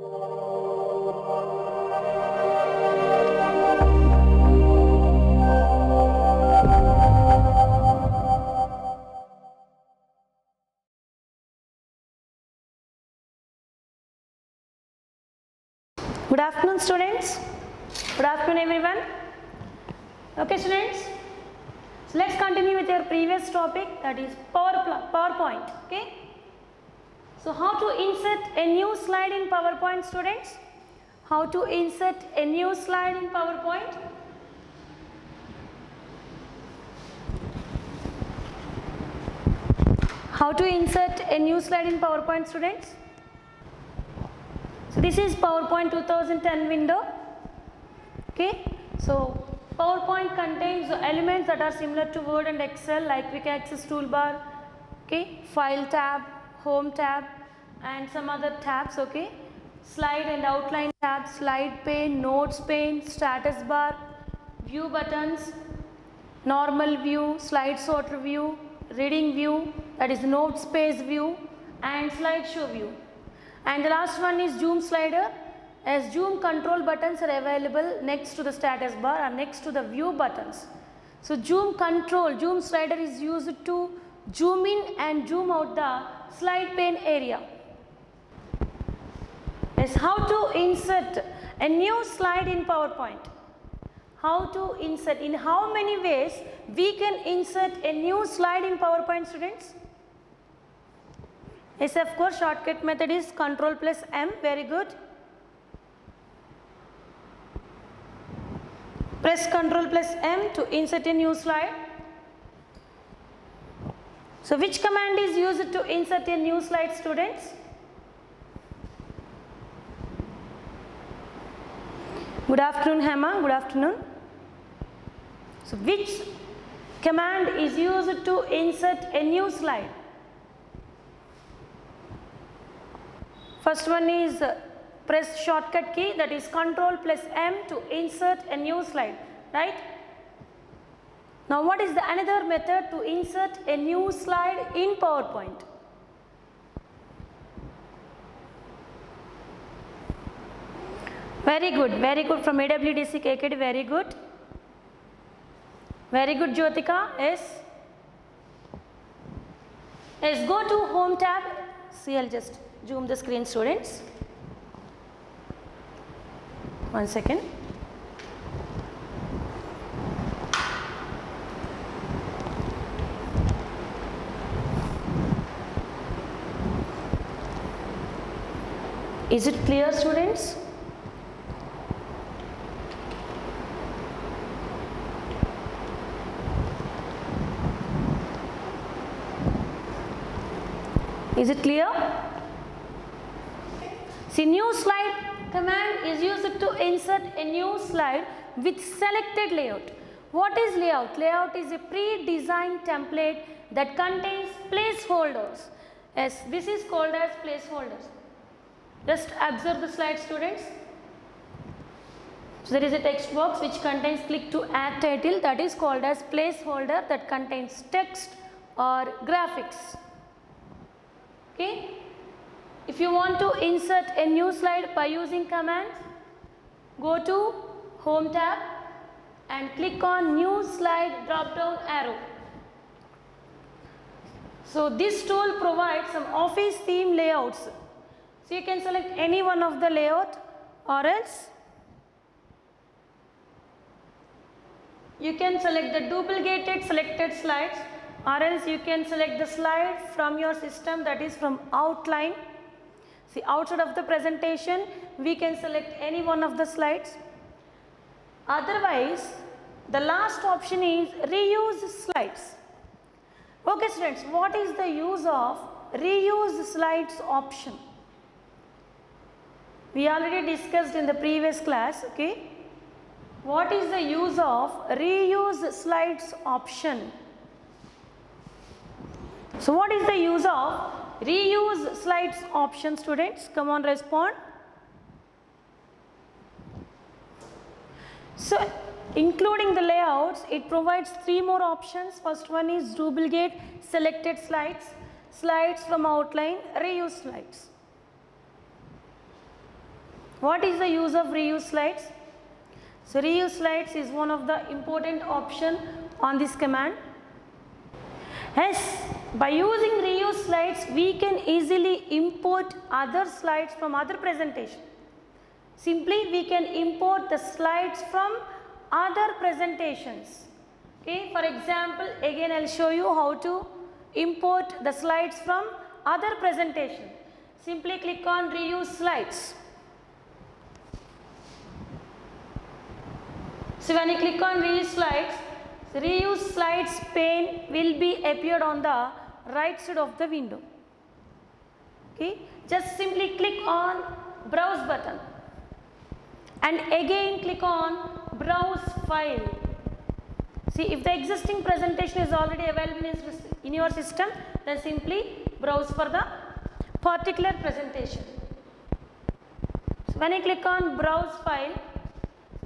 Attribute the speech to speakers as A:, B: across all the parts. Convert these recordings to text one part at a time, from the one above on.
A: Good afternoon, students. Good afternoon, everyone. Okay, students. So let's continue with your previous topic, that is PowerPoint. Okay. So how to insert a new slide in PowerPoint, students? How to insert a new slide in PowerPoint? How to insert a new slide in PowerPoint, students? So this is PowerPoint 2010 window. Okay. So PowerPoint contains the elements that are similar to Word and Excel, like quick access toolbar, okay, file tab, home tab, and some other tabs. Okay, slide and outline tab, slide pane, notes pane, status bar, view buttons, normal view, slide sorter view, reading view, that is note space view, and slideshow view. And the last one is zoom slider, as zoom control buttons are available next to the status bar or next to the view buttons. So zoom control, zoom slider is used to zoom in and zoom out the slide pane area. Yes, how to insert a new slide in PowerPoint. How to insert, in how many ways we can insert a new slide in PowerPoint, students? Yes, of course, shortcut method is Ctrl plus M, very good. Press Ctrl plus M to insert a new slide. So which command is used to insert a new slide, students? Good afternoon, Hema, good afternoon. So which command is used to insert a new slide? First one is press shortcut key, that is Ctrl plus M to insert a new slide, right? Now what is the another method to insert a new slide in PowerPoint? Very good from AWDC KKD, very good. Very good, Jyotika, yes. Yes, go to home tab. See, I'll just zoom the screen, students. 1 second. Is it clear, students? Is it clear? See, new slide command is used to insert a new slide with selected layout. What is layout? Layout is a pre-designed template that contains placeholders. Yes, this is called as placeholders. Just observe the slide, students. So there is a text box which contains click to add title, that is called as placeholder, that contains text or graphics. Okay. If you want to insert a new slide by using commands, go to home tab and click on new slide drop down arrow. So this tool provides some office theme layouts. So you can select any one of the layout, or else you can select the duplicated selected slides, or else you can select the slide from your system, that is from outline. See, outside of the presentation we can select any one of the slides. Otherwise the last option is reuse slides. Okay, students, what is the use of reuse slides option? We already discussed in the previous class. Okay, what is the use of reuse slides option? So what is the use of reuse slides option, students? Come on, respond. So including the layouts, it provides 3 more options. First one is duplicate selected slides, slides from outline, reuse slides. What is the use of reuse slides? So reuse slides is one of the important option on this command. Yes, by using reuse slides, we can easily import other slides from other presentation. Simply we can import the slides from other presentations. Okay, for example, again I will show you how to import the slides from other presentation. Simply click on reuse slides. So when you click on reuse slides pane will be appeared on the right side of the window. Okay, just simply click on browse button and again click on browse file. See, if the existing presentation is already available in your system, then simply browse for the particular presentation. So when you click on browse file,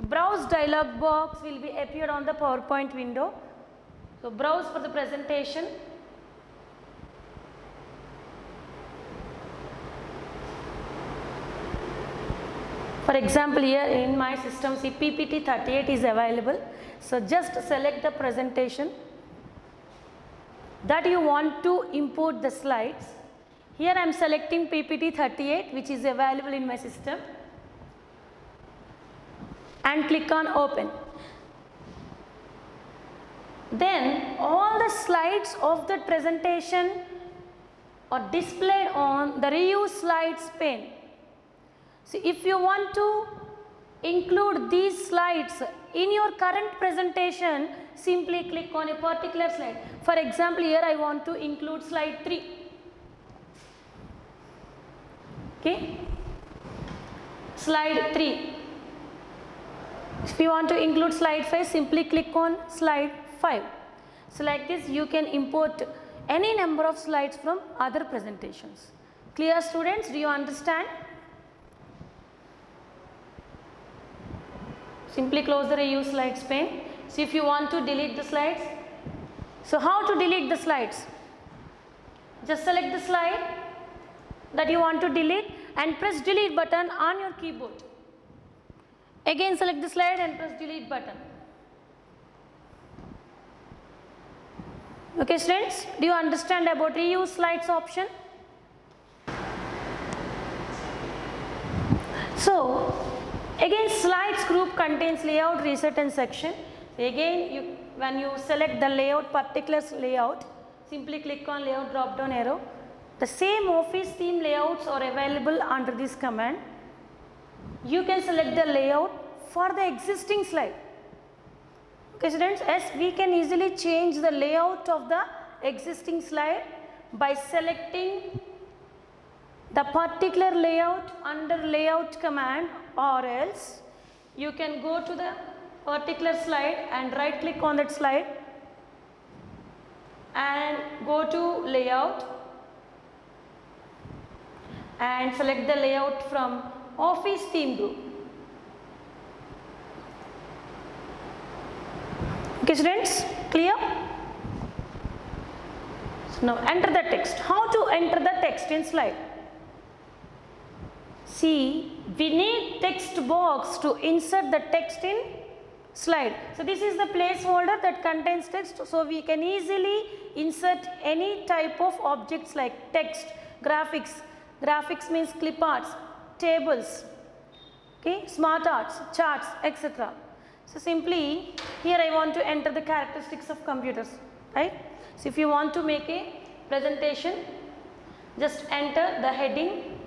A: browse dialog box will be appeared on the PowerPoint window. So browse for the presentation. For example, here in my system, see PPT 38 is available. So just select the presentation that you want to import the slides. Here I am selecting PPT 38 which is available in my system and click on open. Then all the slides of the presentation are displayed on the reuse slides pane. So if you want to include these slides in your current presentation, simply click on a particular slide. For example, here I want to include slide 3. Okay, slide 3. If you want to include slide 5, simply click on slide 5. So like this you can import any number of slides from other presentations. Clear students, do you understand? Simply close the reuse slides pane. So if you want to delete the slides, so how to delete the slides? Just select the slide that you want to delete and press delete button on your keyboard. Again select the slide and press delete button. Okay students, do you understand about reuse slides option? So again slides group contains layout, reset and section. Again when you select the layout, particular layout, simply click on layout drop down arrow. The same office theme layouts are available under this command. You can select the layout for the existing slide. Okay students, yes, we can easily change the layout of the existing slide by selecting the particular layout under layout command, or else you can go to the particular slide and right click on that slide and go to layout and select the layout from office theme group. Okay students, clear? So now enter the text. How to enter the text in slide? See, we need text box to insert the text in slide. So this is the placeholder that contains text, so we can easily insert any type of objects like text, graphics. Graphics means clip arts, tables, okay, smart arts, charts, etc. So simply here I want to enter the characteristics of computers, right? So if you want to make a presentation, just enter the heading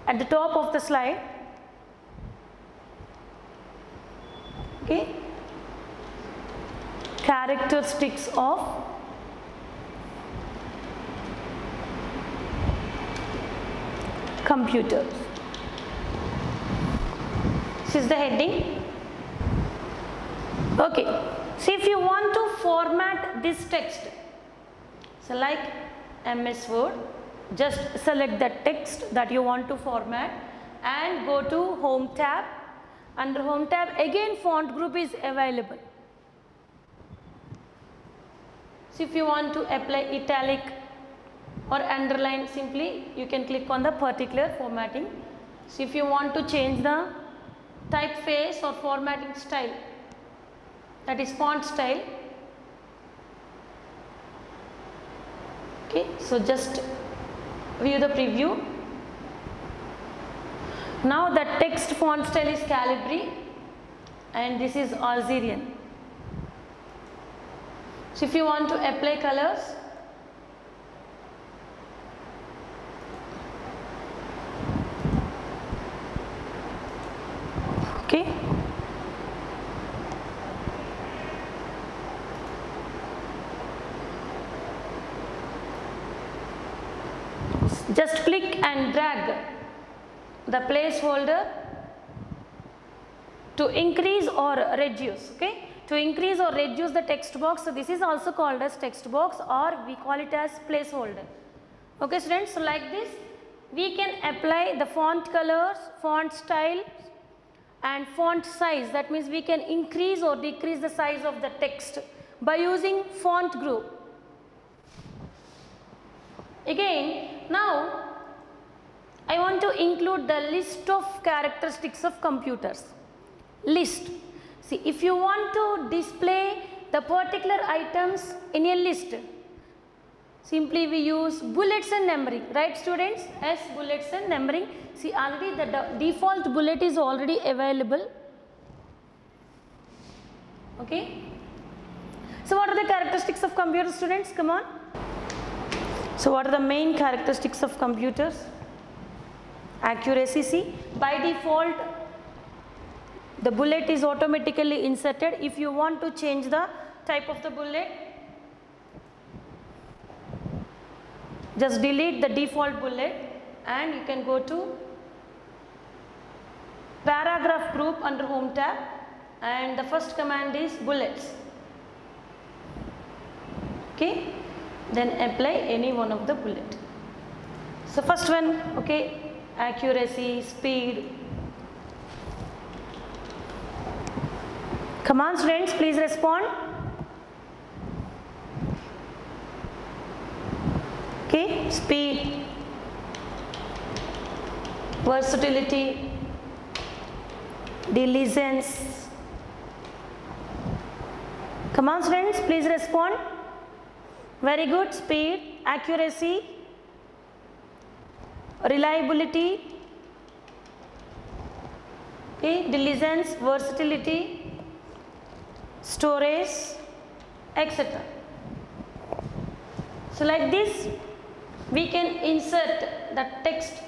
A: at the top of the slide. Okay, characteristics of computers. This is the heading. Okay, see if you want to format this text, so like MS Word, just select the text that you want to format and go to Home tab. Under Home tab again font group is available. So if you want to apply italic or underline, simply you can click on the particular formatting. So if you want to change the typeface or formatting style, that is font style, okay, so just view the preview. Now the text font style is Calibri and this is Algerian. So if you want to apply colors, okay, just click and drag the placeholder to increase or reduce, okay, to increase or reduce the text box. So this is also called as text box, or we call it as placeholder. Okay students, so like this we can apply the font colors, font style and font size. That means we can increase or decrease the size of the text by using font group. Again, now I want to include the list of characteristics of computers. List. See, if you want to display the particular items in a list, simply we use bullets and numbering, right students? Yes, bullets and numbering. See, already the default bullet is already available. Okay. So what are the characteristics of computers, students? Come on. So what are the main characteristics of computers? Accuracy. See, by default the bullet is automatically inserted. If you want to change the type of the bullet, just delete the default bullet and you can go to paragraph group under home tab, and the first command is bullets. Okay, then apply any one of the bullet. So first one, okay, accuracy, speed. Come on students, please respond. Okay, speed, versatility, diligence. Come on students, please respond. Very good. Speed, accuracy, reliability, okay, diligence, versatility, storage, etc. So like this we can insert the text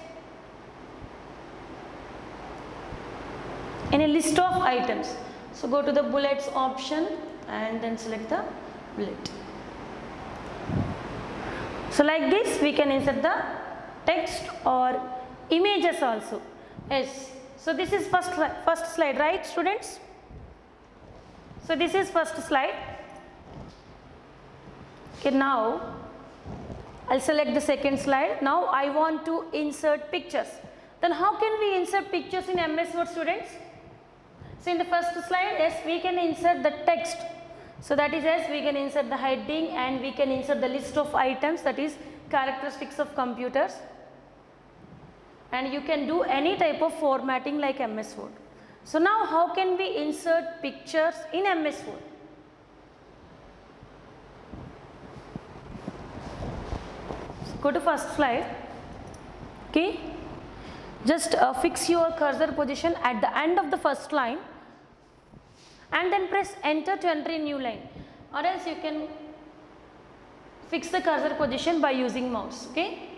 A: in a list of items. So go to the bullets option and then select the bullet. So like this we can insert the text or images also. Yes. So this is first slide, right students? So this is first slide. Okay, now I'll select the second slide. Now I want to insert pictures. Then how can we insert pictures in MS Word, students? So in the first slide, yes, we can insert the text. So that is, yes, we can insert the heading and we can insert the list of items, that is characteristics of computers. And you can do any type of formatting like MS Word. So now how can we insert pictures in MS Word? So go to first slide. Okay. Just fix your cursor position at the end of the first line and then press enter to enter a new line, or else you can fix the cursor position by using mouse. Okay.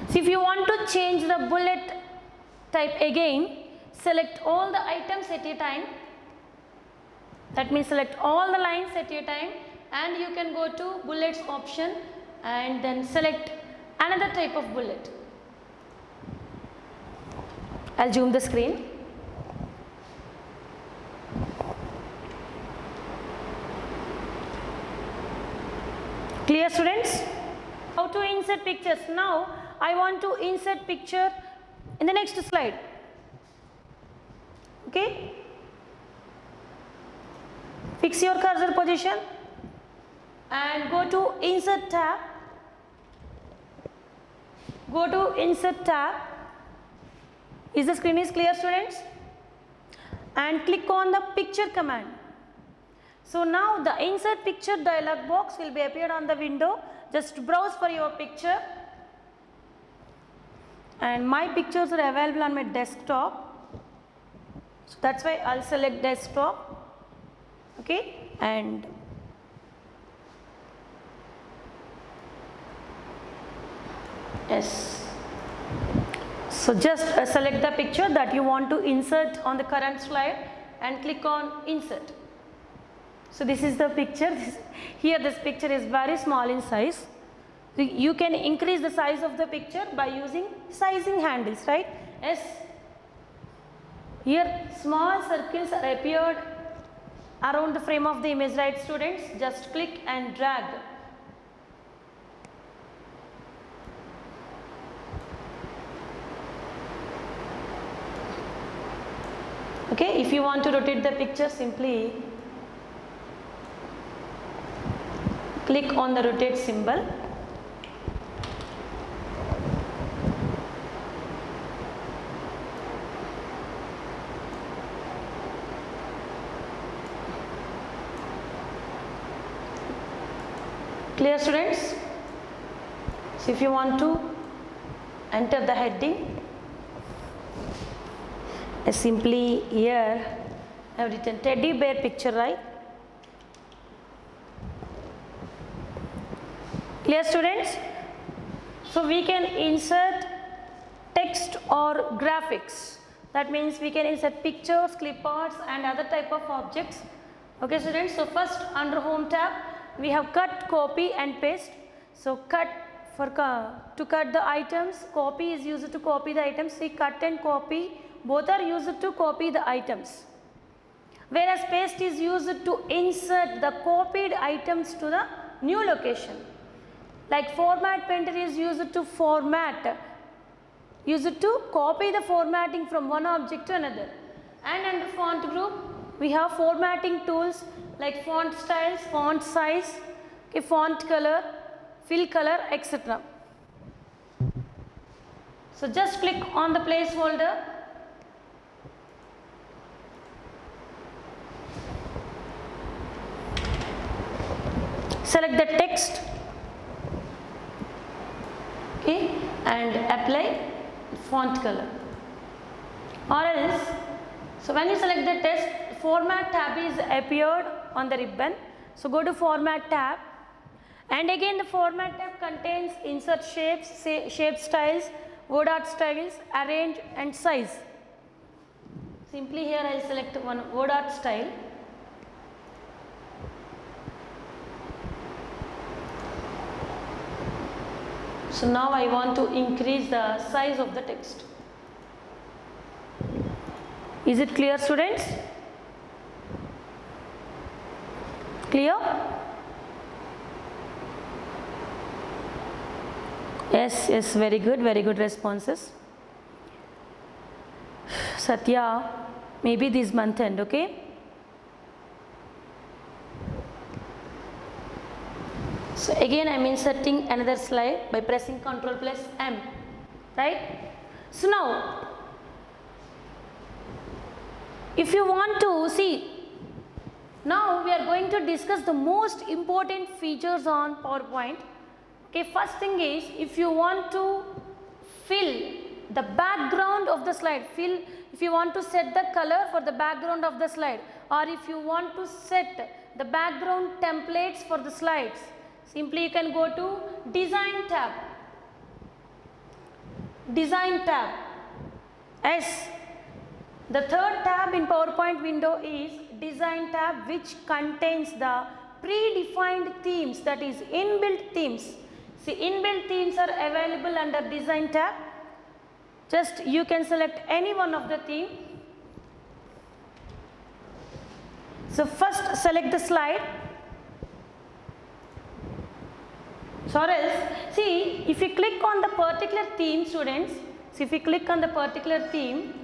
A: So if you want to change the bullet type again, select all the items at a time. That means select all the lines at a time and you can go to bullets option and then select another type of bullet. I'll zoom the screen. Clear, students? How to insert pictures? Now I want to insert picture in the next slide. Okay. Fix your cursor position and go to insert tab go to Insert tab. Is the screen is clear, students? And click on the picture command. So now the insert picture dialog box will be appeared on the window. Just browse for your picture. And my pictures are available on my desktop. So that's why I'll select desktop. Okay, and yes. So just select the picture that you want to insert on the current slide and click on insert. So this is the picture. Here this picture is very small in size. So you can increase the size of the picture by using sizing handles, right? Yes. Here small circles are appeared around the frame of the image, right, students? Just click and drag. Okay, if you want to rotate the picture, simply click on the rotate symbol. Clear, students? So if you want to enter the heading, simply here I have written teddy bear picture, right? Clear, students? So we can insert text or graphics. That means we can insert pictures, clip arts and other type of objects. Okay, students? So first under home tab we have cut, copy and paste. So cut to cut the items, copy is used to copy the items. See, cut and copy both are used to copy the items, whereas paste is used to insert the copied items to the new location. Like format painter is used to format, used to copy the formatting from one object to another. And under font group we have formatting tools like font styles, font size, okay, font color, fill color, etc. So just click on the placeholder. Select the text, okay, and apply font color. Or else, so when you select the text, format tab is appeared on the ribbon. So go to format tab, and again the format tab contains insert shapes, shape styles, word art styles, arrange and size. Simply here I will select one word art style. So now I want to increase the size of the text. Is it clear, students? Clear? Yes, yes, very good responses. Satya, maybe this month end, okay? So again I am inserting another slide by pressing Ctrl plus M, right? So now, if you want to see, now we are going to discuss the most important features on PowerPoint. Okay, first thing is, if you want to fill the background of the slide, if you want to set the color for the background of the slide, or if you want to set the background templates for the slides, simply you can go to Design tab. Design tab. Yes. The third tab in PowerPoint window is Design tab, which contains the predefined themes, that is inbuilt themes. See, inbuilt themes are available under Design tab. Just you can select any one of the theme. So first select the slide. So else, see, if you click on the particular theme, students, so if you click on the particular theme,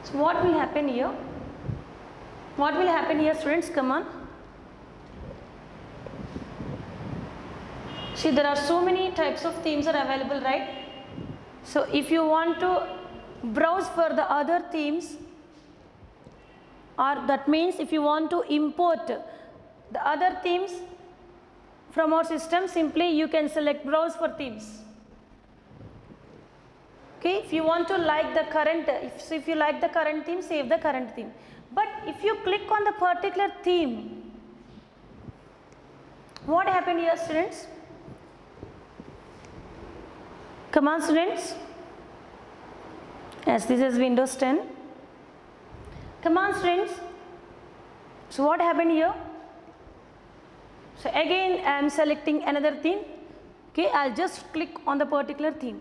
A: so what will happen here? What will happen here, students? Come on. See, there are so many types of themes are available, right? So if you want to browse for the other themes, or that means if you want to import the other themes from our system, simply you can select browse for themes. Okay, if you want to like the current, if you like the current theme, save the current theme. But if you click on the particular theme, what happened here, students? Come on, students. Yes, this is Windows 10. Come on, students. So what happened here? So again I am selecting another theme. Okay, I'll just click on the particular theme.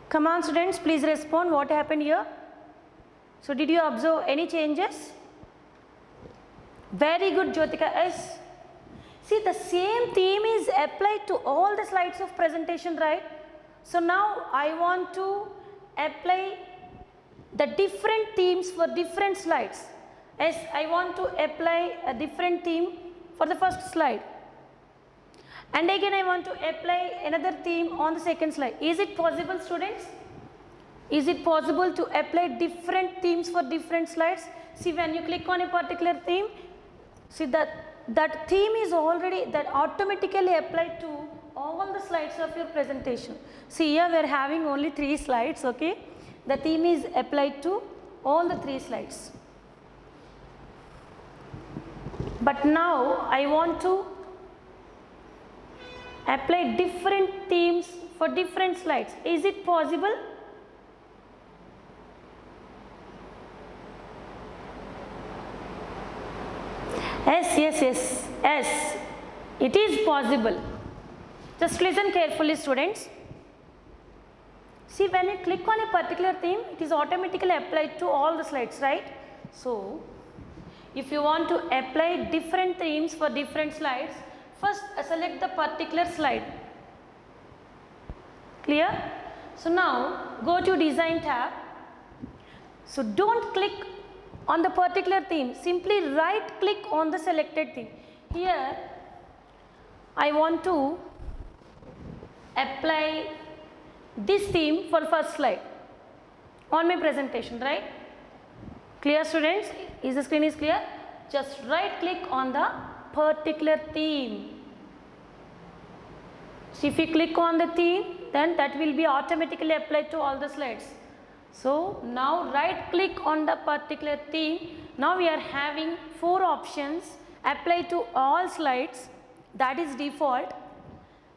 A: Come on, students, please respond. What happened here? So did you observe any changes? Very good, Jyotika. Yes. See, the same theme is applied to all the slides of presentation, right? So now I want to apply the different themes for different slides. Yes, I want to apply a different theme for the first slide. And again I want to apply another theme on the second slide. Is it possible, students? Is it possible to apply different themes for different slides? See, when you click on a particular theme, see that theme is already automatically applied to all the slides of your presentation. See, here we are having only 3 slides, okay? The theme is applied to all the 3 slides. But now I want to apply different themes for different slides. Is it possible? Yes, it is possible. Just listen carefully, students. See, when you click on a particular theme, it is automatically applied to all the slides, right? So if you want to apply different themes for different slides, first select the particular slide. Clear? So now go to Design tab. So don't click on the particular theme, simply right click on the selected theme. Here I want to apply this theme for first slide on my presentation, right? Clear, students? Is the screen is clear? Just right click on the particular theme. So if you click on the theme, then that will be automatically applied to all the slides. So now right click on the particular theme. Now we are having 4 options: apply to all slides, that is default;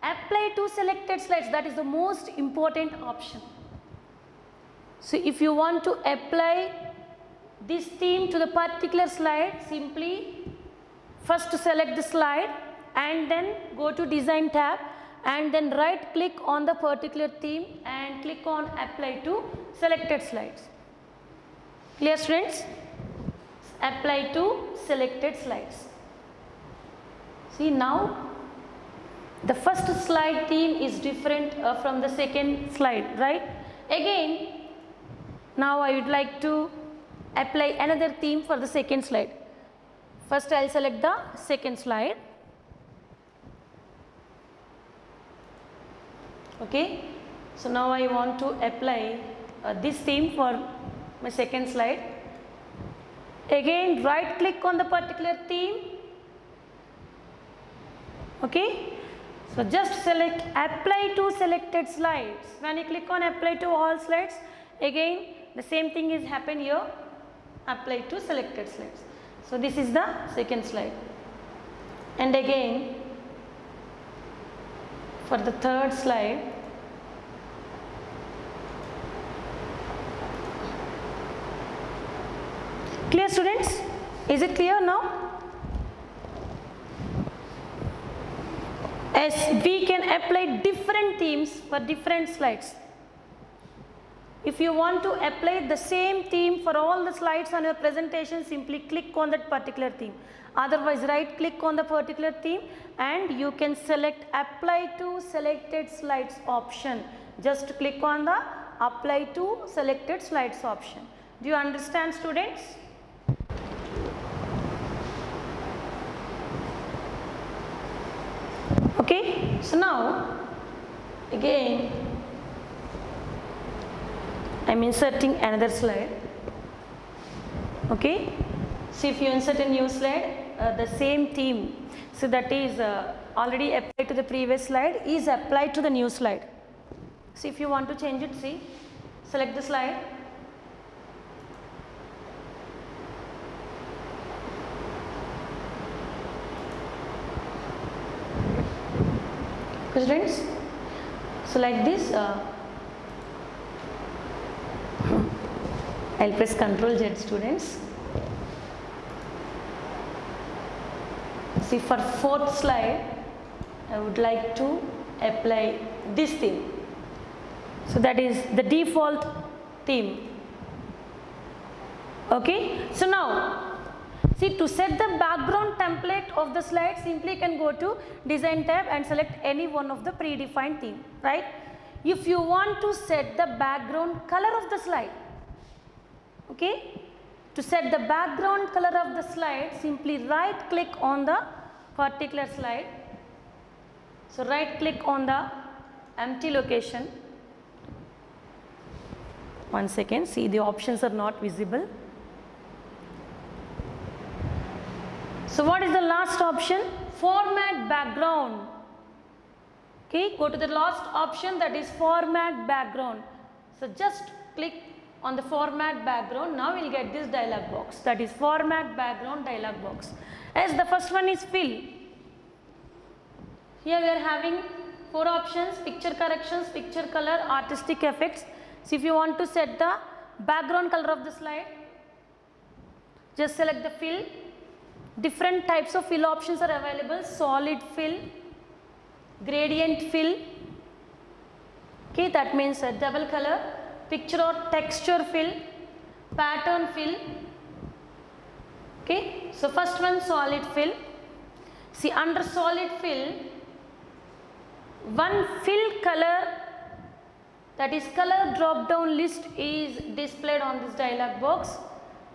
A: apply to selected slides, that is the most important option. So if you want to apply this theme to the particular slide, simply first select the slide and then go to Design tab and then right click on the particular theme and click on apply to selected slides. Clear, students? Apply to selected slides. See, now the first slide theme is different from the second slide, right? Again, now I would like to apply another theme for the second slide. First I will select the second slide. Okay, so now I want to apply this theme for my second slide. Again, right click on the particular theme. Okay, so just select apply to selected slides. When you click on apply to all slides, again the same thing is happen here, apply to selected slides. So this is the second slide. And again for the third slide, clear, students? Is it clear now? As we can apply different themes for different slides. If you want to apply the same theme for all the slides on your presentation, simply click on that particular theme. Otherwise, right click on the particular theme and you can select apply to selected slides option. Just click on the apply to selected slides option. Do you understand, students? So now again I am inserting another slide. Okay, so if you insert a new slide, the same theme, so that is already applied to the previous slide, is applied to the new slide. So if you want to change it, see, select the slide, students. So like this, I'll press Ctrl Z, students. See, for fourth slide, I would like to apply this theme. So that is the default theme. Okay. So now, see, to set the background template of the slide, simply you can go to Design tab and select any one of the predefined theme, right? If you want to set the background color of the slide, okay, to set the background color of the slide, simply right click on the particular slide. So right click on the empty location. One second, see, the options are not visible. So what is the last option? Format background. Okay, go to the last option, that is format background. So just click on the format background. Now we will get this dialog box, that is format background dialog box. As the first one is fill. Here we are having 4 options: picture corrections, picture color, artistic effects. So if you want to set the background color of the slide, just select the fill. Different types of fill options are available: solid fill, gradient fill, okay, that means a double color, picture or texture fill, pattern fill. Okay, so first one, solid fill. See, under solid fill, one fill color, that is color drop down list, is displayed on this dialog box.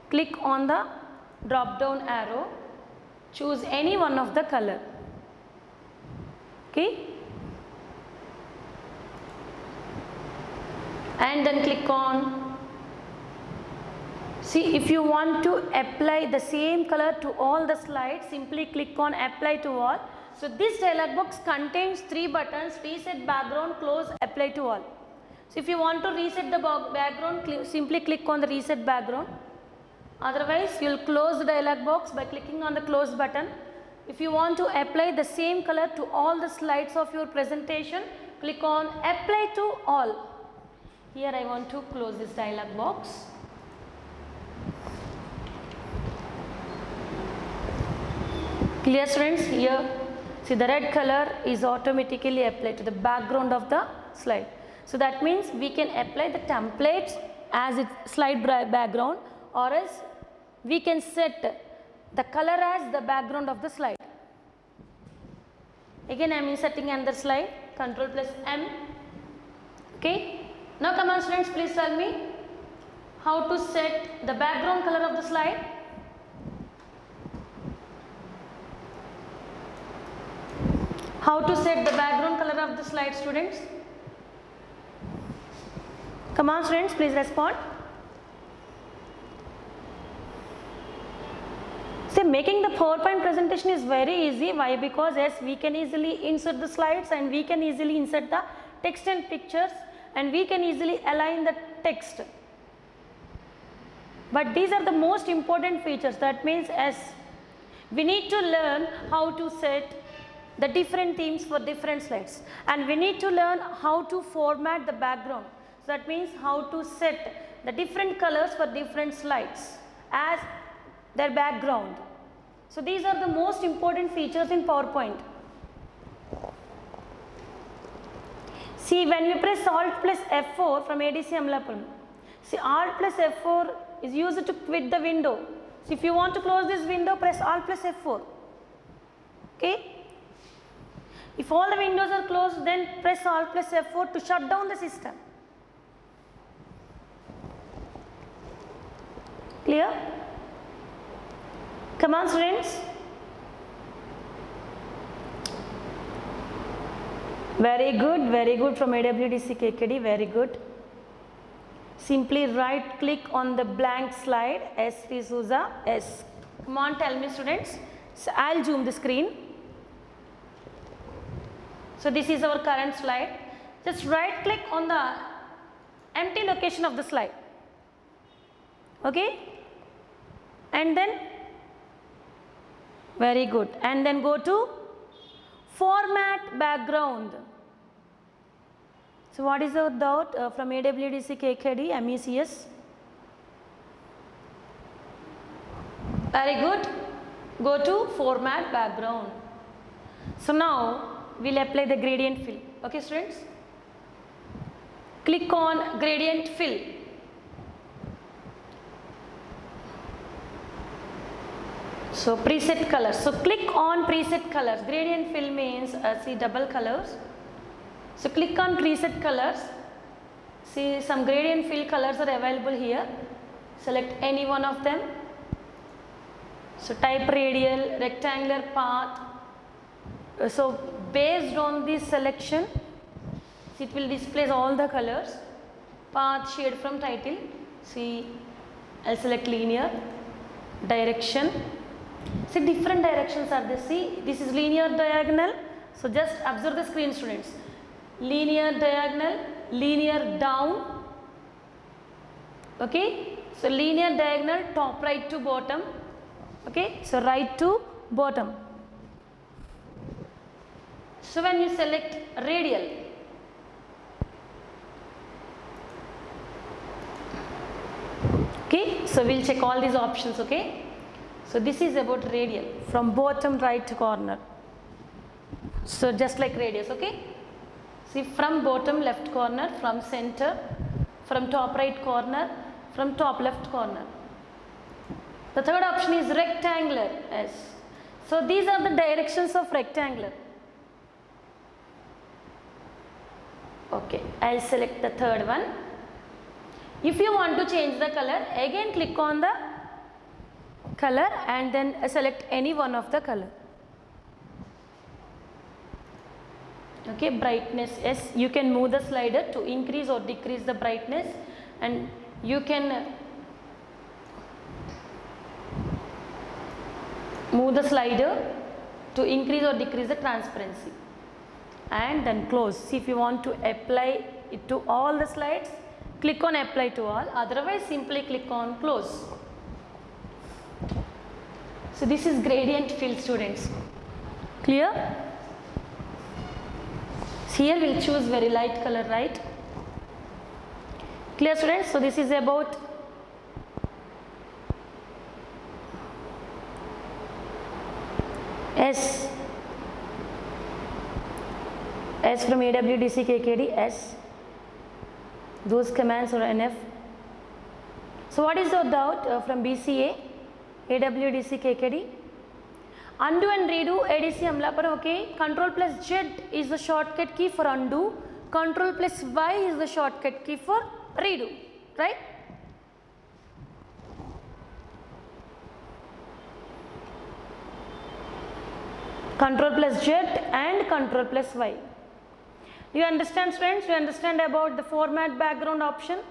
A: Click on the drop down arrow, choose any one of the color. Okay, and then click on. See, if you want to apply the same color to all the slides, simply click on apply to all. So this dialog box contains 3 buttons: reset background, close, apply to all. So if you want to reset the background, simply click on the reset background. Otherwise, you will close the dialog box by clicking on the close button. If you want to apply the same color to all the slides of your presentation, click on apply to all. Here I want to close this dialog box. Clear, students? Here, see, the red color is automatically applied to the background of the slide. So that means we can apply the templates as its slide background, or else we can set the color as the background of the slide. Again I am inserting another slide, Ctrl plus M. Okay. Now come on, students, please tell me how to set the background color of the slide. How to set the background color of the slide, students? Come on, students, please respond. See, making the PowerPoint presentation is very easy. Why? Because yes, we can easily insert the slides, and we can easily insert the text and pictures, and we can easily align the text. But these are the most important features. That means as we need to learn how to set the different themes for different slides, and we need to learn how to format the background. So that means how to set the different colors for different slides as their background. So these are the most important features in PowerPoint. See, when you press Alt plus F4 from ADC Amlapuram, see, Alt plus F4 is used to quit the window. So if you want to close this window, press Alt plus F4. Okay. If all the windows are closed, then press Alt plus F4 to shut down the system. Clear? Come on, students. very good from AWDC KKD, very good. Simply right click on the blank slide, S. D'Souza, S. Come on, tell me students. So I'll zoom the screen. So this is our current slide. Just right click on the empty location of the slide. Okay? And then, very good. And then go to format background. So what is the doubt from AWDC KKD, MECS? Very good. Go to format background. So now we'll apply the gradient fill. Okay students? Click on gradient fill. So preset colors. So click on preset colors. Gradient fill means see double colors. So click on preset colors. See some gradient fill colors are available here. Select any one of them. So type radial, rectangular, path. So based on this selection, it will display all the colors. Path, shade from title. See, I'll select linear, direction. See different directions are there. See, this is linear diagonal. So just observe the screen students. Linear diagonal, linear down. Okay. So linear diagonal, top right to bottom. Okay. So right to bottom. So when you select radial, okay. So we'll check all these options. Okay. So this is about radial from bottom right corner. So just like radius. Okay. See from bottom left corner, from center, from top right corner, from top left corner. The third option is rectangular. Yes. So these are the directions of rectangular. Okay, I'll select the third one. If you want to change the color, again click on the color and then select any one of the color. Okay, brightness, yes, you can move the slider to increase or decrease the brightness, and you can move the slider to increase or decrease the transparency, and then close. See, if you want to apply it to all the slides, click on apply to all, otherwise simply click on close. So this is gradient fill students. Clear? Here we will choose very light color, right? Clear students? So this is about S from AWDC KKD, S. Those commands are NF. So what is the doubt from BCA, AWDC KKD? Undo and redo ADC Amlapara, okay. Control plus Z is the shortcut key for undo. Control plus Y is the shortcut key for redo, right? Control plus Z and Control plus Y. Do you understand students? Do you understand about the format background option?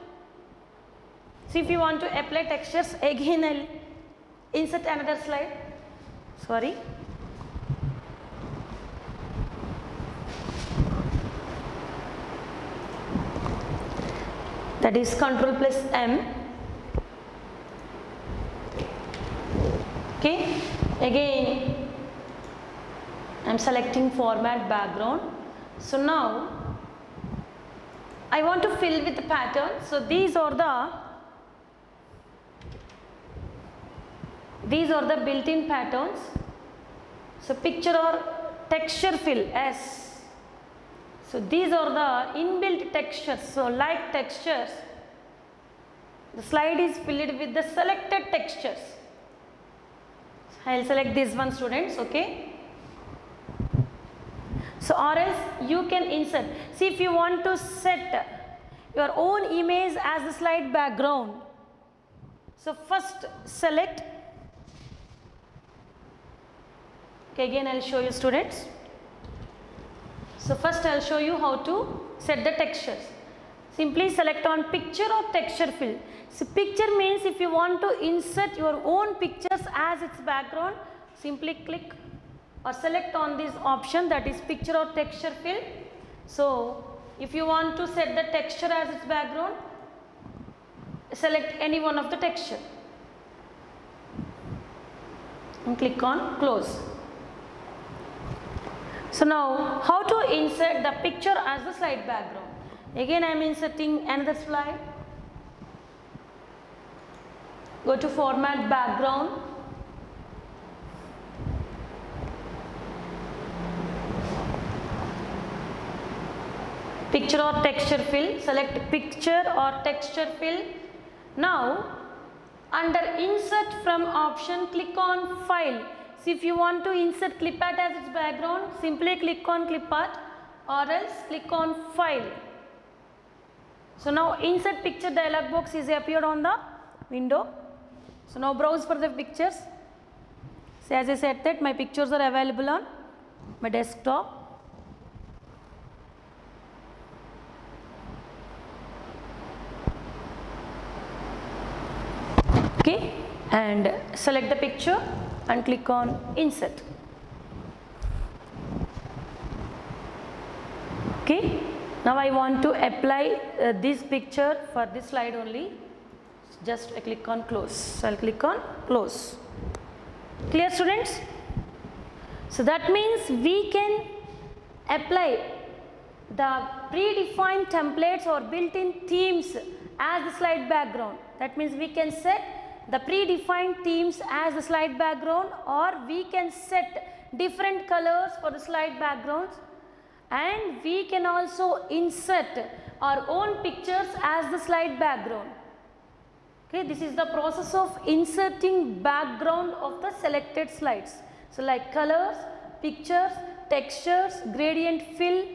A: See, if you want to apply textures, again I'll insert another slide. Sorry. That is Control plus M. Okay. Again, I am selecting format background. So now I want to fill with the pattern. So these are the built-in patterns. So picture or texture fill, S. So these are the inbuilt textures. So like textures, the slide is filled with the selected textures. I will select this one students, okay. So or else you can insert. See, if you want to set your own image as the slide background. So first select. Okay, again I will show you students. So first I'll show you how to set the textures. Simply select on picture or texture fill. So picture means if you want to insert your own pictures as its background, simply click or select on this option, that is picture or texture fill. So if you want to set the texture as its background, select any one of the texture and click on close. So now how to insert the picture as the slide background. Again I am inserting another slide. Go to format background. Picture or texture fill. Select picture or texture fill. Now under insert from option, click on file. So if you want to insert clip art as its background, simply click on clip art or else click on file. So now insert picture dialog box is appeared on the window. So now browse for the pictures. So as I said that my pictures are available on my desktop. Okay, and select the picture and click on insert. Okay, now I want to apply this picture for this slide only. Just I click on close. So I'll click on close. Clear, students? So that means we can apply the predefined templates or built-in themes as the slide background. That means we can set the predefined themes as the slide background, or we can set different colors for the slide backgrounds, and we can also insert our own pictures as the slide background. Okay, this is the process of inserting background of the selected slides. So like colors, pictures, textures, gradient fill,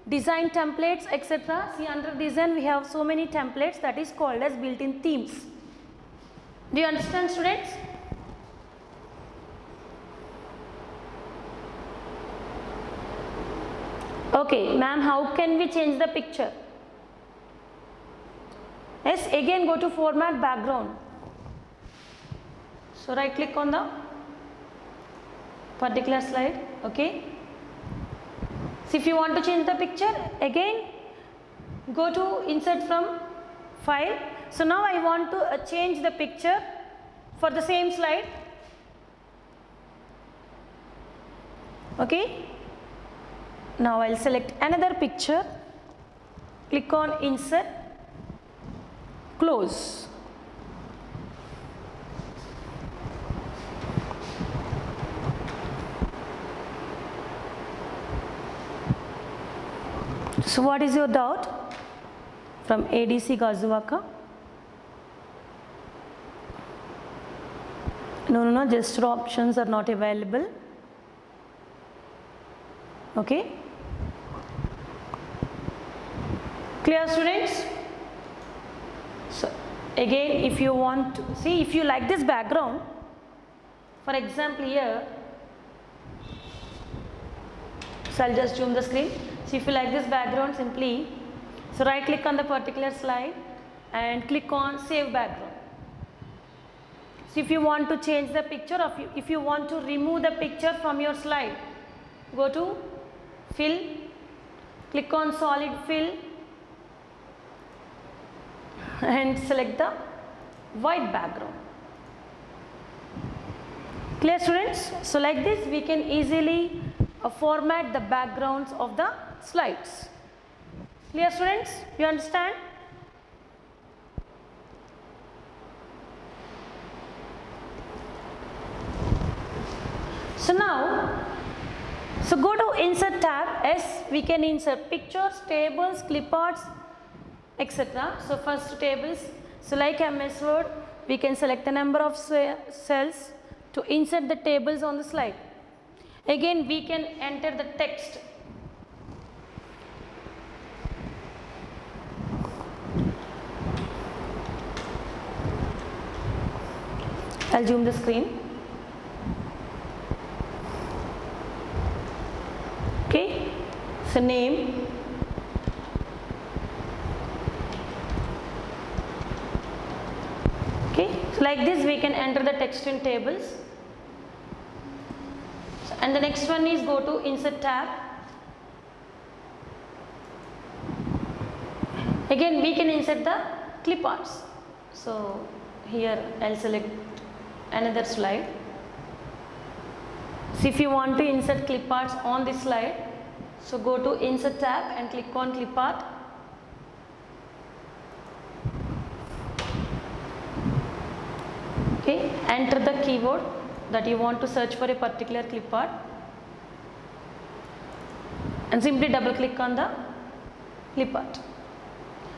A: design templates, etc. See, under design we have so many templates, that is called as built-in themes. Do you understand, students? Okay, ma'am, how can we change the picture? Yes, again go to format background. So right click on the particular slide. Okay. So if you want to change the picture, again go to insert from file. So now I want to change the picture for the same slide. Okay. Now I'll select another picture, click on insert, close. So what is your doubt? From ADC Gazuwaka? No, gesture options are not available. Okay. Clear, students? So again, if you want to see, if you like this background, for example here, so I'll just zoom the screen. So if you like this background, simply so right click on the particular slide and click on save background. So if you want to change the picture, or if you want to remove the picture from your slide, go to fill, click on solid fill and select the white background. Clear, students? So like this we can easily format the backgrounds of the slides. Clear, students? You understand? So now, so go to insert tab. Yes, we can insert pictures, tables, clip arts, etc. So first tables. So like MS Word, we can select the number of cells to insert the tables on the slide. Again, we can enter the text. I'll zoom the screen. Okay. So name, okay, so like this we can enter the text in tables. So, and the next one is go to insert tab. Again we can insert the clip arts. So here I'll select another slide. So if you want to insert clip arts on this slide, so go to insert tab and click on clip art. Okay, enter the keyword that you want to search for a particular clip art and simply double click on the clip art.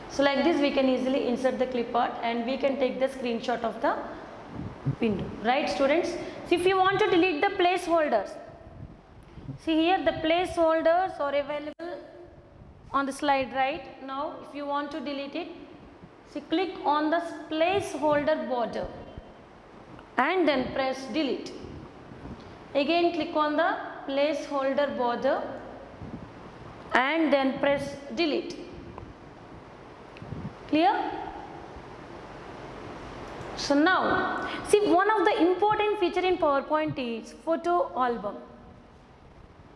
A: So like this we can easily insert the clip art and we can take the screenshot of the window, right students? So if you want to delete the placeholders, see here the placeholders are available on the slide right now. If you want to delete it, see click on the placeholder border and then press delete. Again click on the placeholder border and then press delete. Clear? So now, see one of the important feature in PowerPoint is photo album.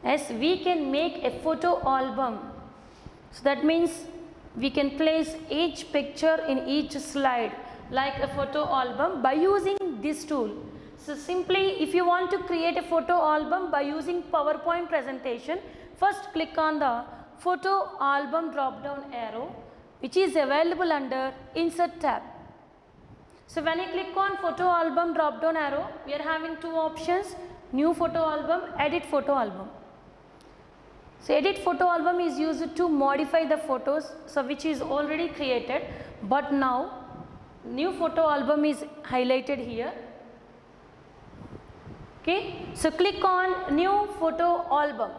A: As we can make a photo album, so that means we can place each picture in each slide like a photo album by using this tool. So simply if you want to create a photo album by using PowerPoint presentation, first click on the photo album drop down arrow which is available under insert tab. So when you click on photo album drop down arrow, we are having two options, new photo album, edit photo album. So edit photo album is used to modify the photos, so which is already created, but now new photo album is highlighted here. Okay, so click on new photo album.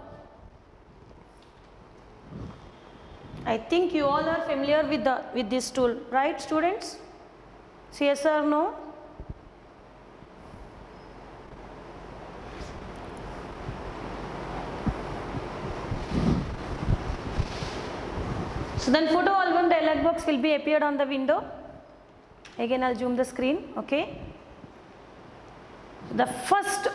A: I think you all are familiar with this tool, right students? So yes or no? So then photo album dialog box will be appeared on the window. Again I'll zoom the screen, okay. The first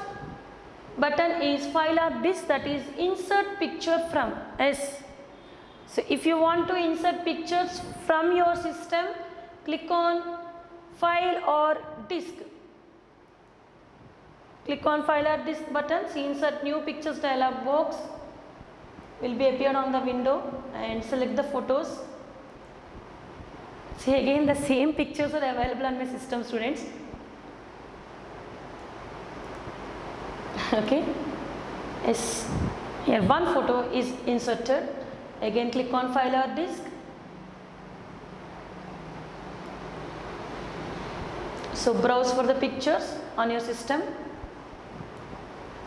A: button is file or disk, that is insert picture from S. So if you want to insert pictures from your system, click on file or disk. Click on file or disk button, see insert new pictures dialog box will be appeared on the window and select the photos. See again the same pictures are available on my system students. Okay, yes, here one photo is inserted. Again click on file or disk. So browse for the pictures on your system.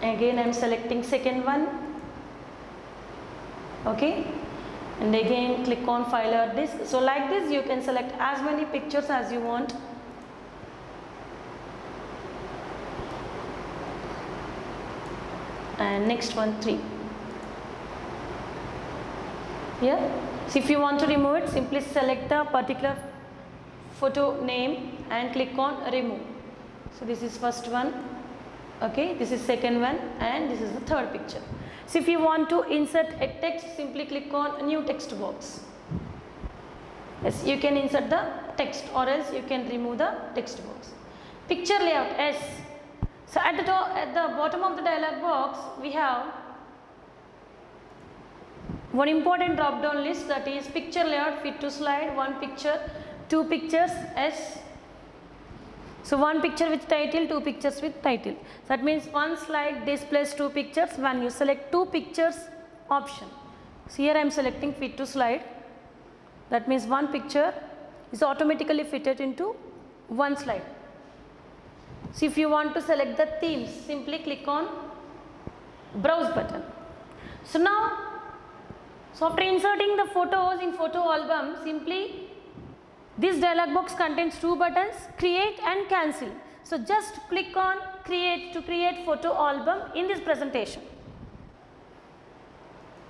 A: Again I am selecting second one. Okay, and again click on file or disk. So like this you can select as many pictures as you want. And next one 3. Here, so if you want to remove it, simply select the particular photo name and click on remove. So this is first one, okay, this is second one, and this is the third picture. So if you want to insert a text, simply click on new text box. Yes, you can insert the text or else you can remove the text box. Picture layout S. So at the bottom of the dialog box we have one important drop down list, that is picture layout, fit to slide, one picture, two pictures S. So one picture with title, two pictures with title. So that means one slide displays two pictures when you select two pictures option. So here I am selecting fit to slide. That means one picture is automatically fitted into one slide. So if you want to select the themes, simply click on browse button. So now, after inserting the photos in photo album, simply this dialog box contains two buttons, create and cancel. So just click on create to create photo album in this presentation.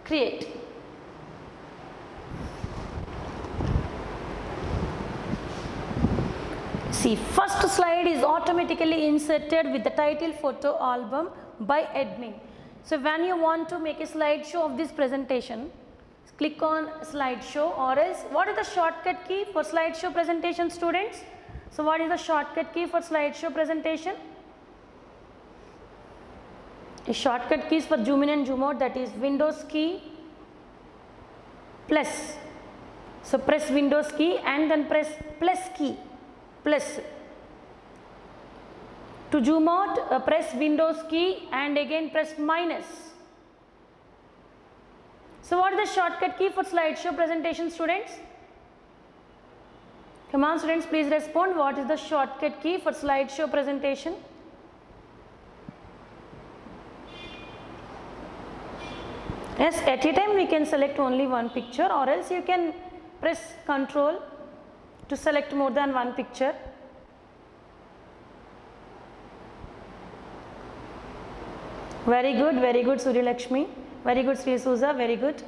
A: Create. See, first slide is automatically inserted with the title photo album by admin. So when you want to make a slideshow of this presentation, click on slideshow, or else what is the shortcut key for slideshow presentation, students? So what is the shortcut key for slideshow presentation? A shortcut keys for zoom in and zoom out, that is Windows key plus. So press Windows key and then press plus key, plus. To zoom out, press Windows key and again press minus. So what is the shortcut key for slideshow presentation, students? Come on students, please respond. What is the shortcut key for slideshow presentation? Yes, at a time we can select only one picture, or else you can press Ctrl to select more than one picture. Very good Surya Lakshmi. Very good Sri Suza, very good.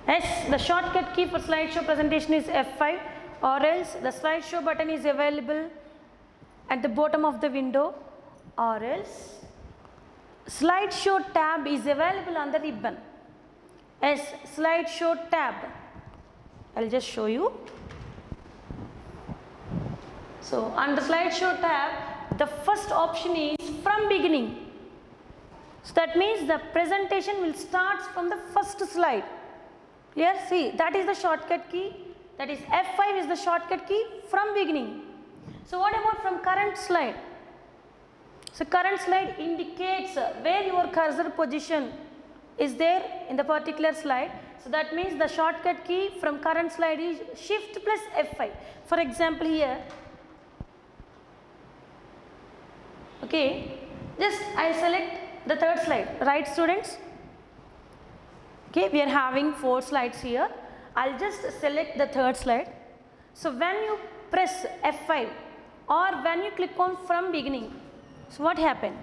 A: Yes, the shortcut key for slideshow presentation is F5, or else the slideshow button is available at the bottom of the window, or else slideshow tab is available on the ribbon. Yes, slideshow tab. I will just show you. So on the slideshow tab, the first option is from beginning. So that means the presentation will start from the first slide. Clear? See, that is the shortcut key. That is F5 is the shortcut key from beginning. So what about from current slide? So current slide indicates where your cursor position is there in the particular slide. So that means the shortcut key from current slide is Shift plus F5. For example here, okay, just I select the third slide, right students? Okay, we are having 4 slides here. I'll just select the third slide. So when you press F5 or when you click on from beginning, so what happened?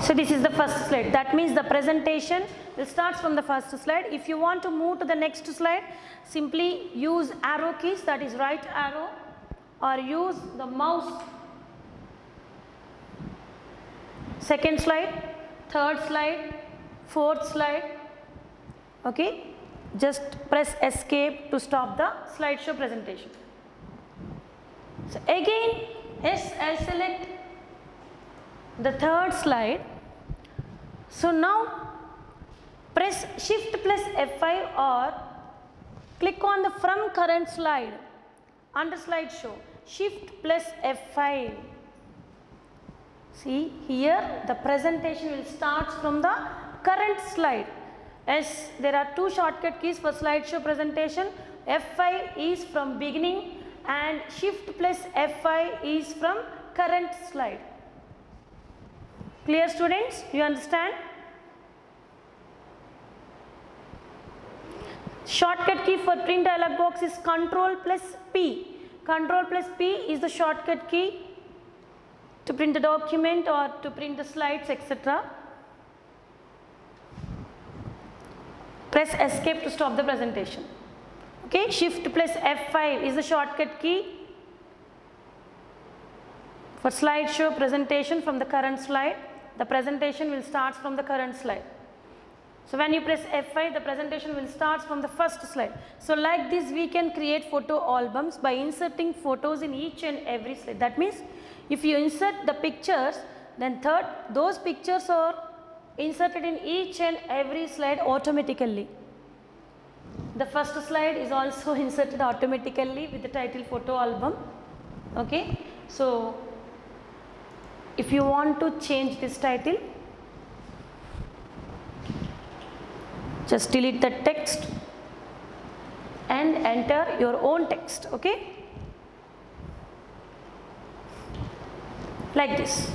A: So this is the first slide. That means the presentation will start from the first slide. If you want to move to the next slide, simply use arrow keys, that is right arrow, or use the mouse. Second slide, third slide, fourth slide. Okay, just press escape to stop the slideshow presentation. So again, yes, I select the third slide. So now press Shift plus F5 or click on the from current slide under slideshow, Shift plus F5. See here the presentation will start from the current slide. Yes, there are 2 shortcut keys for slideshow presentation. F5 is from beginning and Shift plus F5 is from current slide. Clear students? You understand? Shortcut key for print dialog box is Ctrl plus P. Ctrl plus P is the shortcut key to print the document or to print the slides, etc. Press escape to stop the presentation. Okay, Shift plus F5 is the shortcut key for slideshow presentation from the current slide. The presentation will start from the current slide. So when you press F5, the presentation will start from the first slide. So like this we can create photo albums by inserting photos in each and every slide. That means if you insert the pictures, then those pictures are inserted in each and every slide automatically. The first slide is also inserted automatically with the title photo album. Okay, so if you want to change this title, just delete the text and enter your own text. Okay, like this.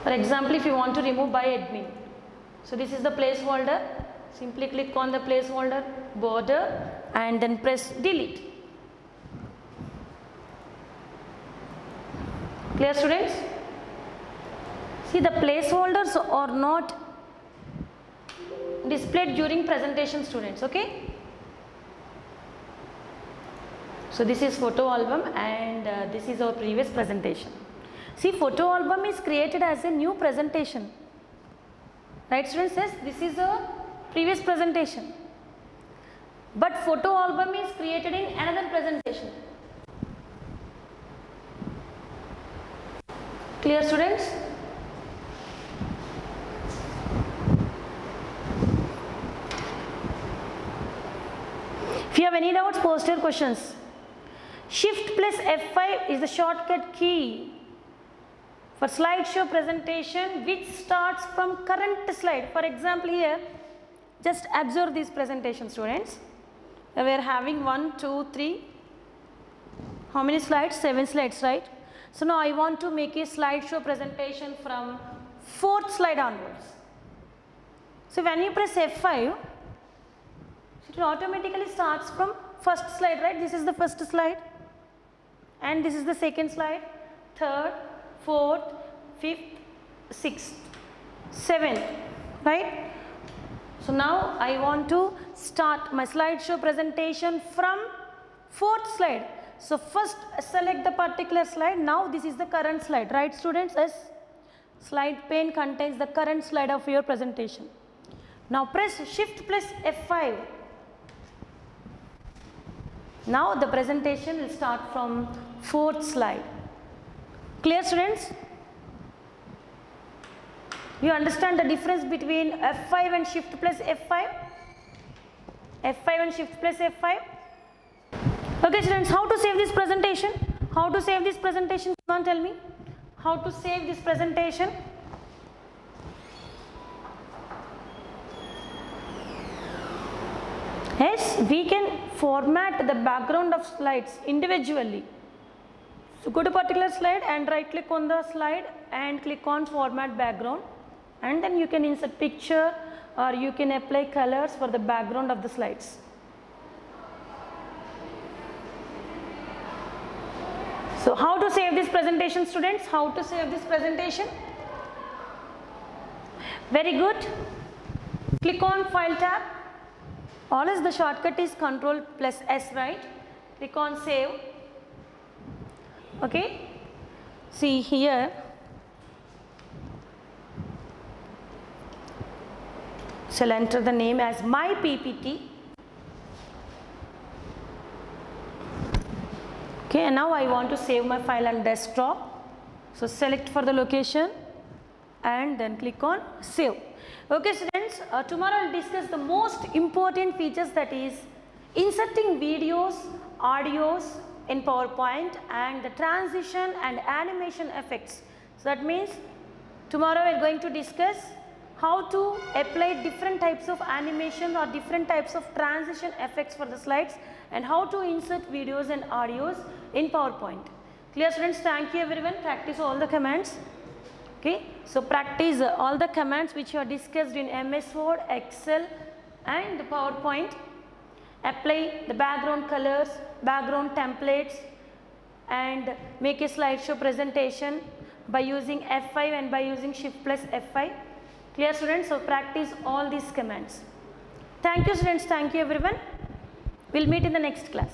A: For example, if you want to remove by admin, so this is the placeholder. Simply click on the placeholder border and then press delete. Clear students? See, the placeholders are not displayed during presentation, students. Okay. So this is photo album, and this is our previous presentation. See, photo album is created as a new presentation. Right, students? Yes, this is a previous presentation. But photo album is created in another presentation. Clear, students? If you have any doubts, post your questions. Shift plus F5 is the shortcut key for slideshow presentation which starts from current slide. For example, here, just observe this presentation, students. We are having 1, 2, 3, how many slides? 7 slides, right? So now I want to make a slideshow presentation from 4th slide onwards. So when you press F5, it automatically starts from 1st slide, right? This is the 1st slide, and this is the 2nd slide, 3rd, 4th, 5th, 6th, 7th, right? So now I want to start my slideshow presentation from 4th slide. So first select the particular slide. Now this is the current slide, right, students? Yes. Slide pane contains the current slide of your presentation. Now press Shift plus F5. Now the presentation will start from 4th slide. Clear, students? You understand the difference between F5 and Shift plus F5? F5 and Shift plus F5? Okay, students, how to save this presentation? How to save this presentation? Come on, tell me. How to save this presentation? Yes, we can format the background of slides individually. So go to particular slide and right click on the slide and click on format background, and then you can insert picture or you can apply colors for the background of the slides. So how to save this presentation, students? How to save this presentation? Very good. Click on File tab. Always the shortcut is Ctrl plus S, right? Click on Save. Okay. See here. Shall enter the name as My PPT. Okay, and now I want to save my file on desktop. So select for the location and then click on Save. Okay, students, tomorrow I will discuss the most important features, that is inserting videos, audios in PowerPoint and the transition and animation effects. So that means tomorrow we are going to discuss how to apply different types of animation or different types of transition effects for the slides, and how to insert videos and audios in PowerPoint. Clear, students? Thank you everyone. Practice all the commands. Okay, so practice all the commands which are discussed in MS Word, Excel and PowerPoint. Apply the background colors, background templates, and make a slideshow presentation by using F5 and by using Shift plus F5. Clear, students? So practice all these commands. Thank you, students. Thank you everyone. We'll meet in the next class.